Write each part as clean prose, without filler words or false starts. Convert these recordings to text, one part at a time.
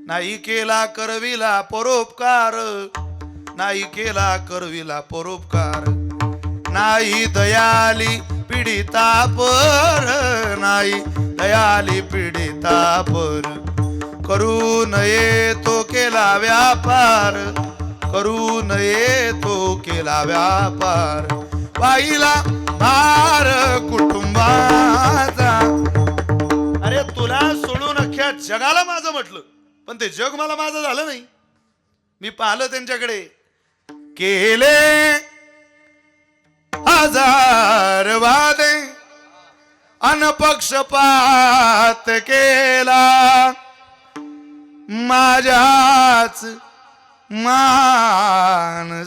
नाही केला करविला परोपकार, नाही केला करविला परोपकार, नाही दयाली पीडिता पर, नाही दयाली पीडिता पर, करू नये तो केला व्यापार, करू नये तो केला व्यापार, पाहिला भार कुटुंबाचा. अरे तुला सोडून अख्ख्या जगाला माझं म्हटलं, पण ते जग मला माझं झालं नाही. मी पाहिलं त्यांच्याकडे, केले हजार वादे अनपक्षपात केला, माझ्याच माणसानी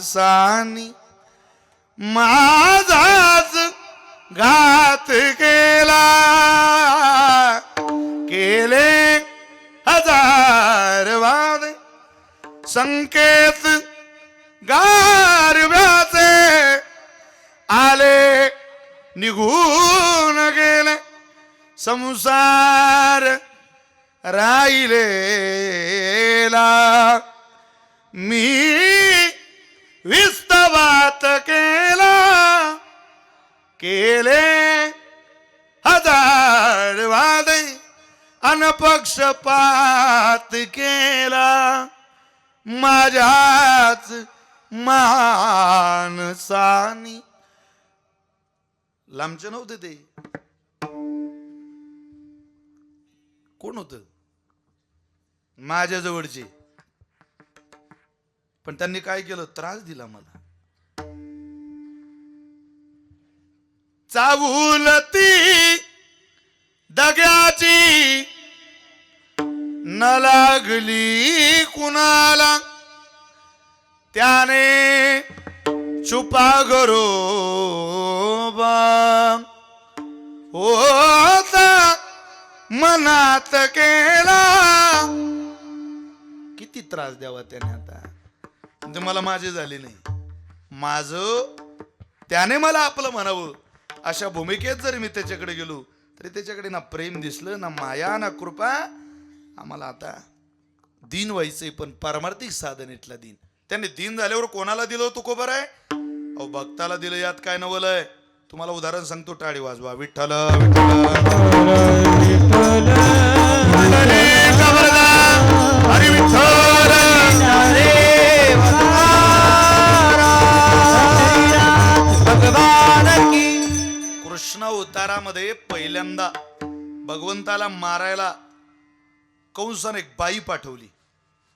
माझाच घात केला. केले हजार वादे संकेत गारव्याचे, आले निघून गेले संसार राहिलेला. मी विस्तवात केला, केले हजार वादे अनपक्षपात केला, माझ्याच माणसानी. लांबचे नव्हते ते, कोण होत? माझ्या जवळचे. पण त्यांनी काय केलं? त्रास दिला मला. चावुलती दग्याची न लागली कुणाला, त्याने छुपा गरोबा होता मनात केला. किती त्रास द्यावा त्याने आता. म्हणजे मला माझे झाले नाही, माझं त्याने मला आपलं म्हणावं, अशा भूमिकेत जरी मी त्याच्याकडे गेलो तरी त्याच्याकडे ना प्रेम दिसलं, ना माया, ना कृपा. आम्हाला आता दीन व्हायचंय, पण पारमार्थिक साधन इथला दीन. त्याने दीन झाल्यावर कोणाला दिलं तुकोबर आहे? अहो भक्ताला दिलं, यात काय नवल आहे? तुम्हाला उदाहरण सांगतो, टाळी वाजवा. विठ्ठल हरी विठ्ठल. कृष्ण अवतारामध्ये पहिल्यांदा भगवंताला मारायला कंसाने एक बाई पाठवली.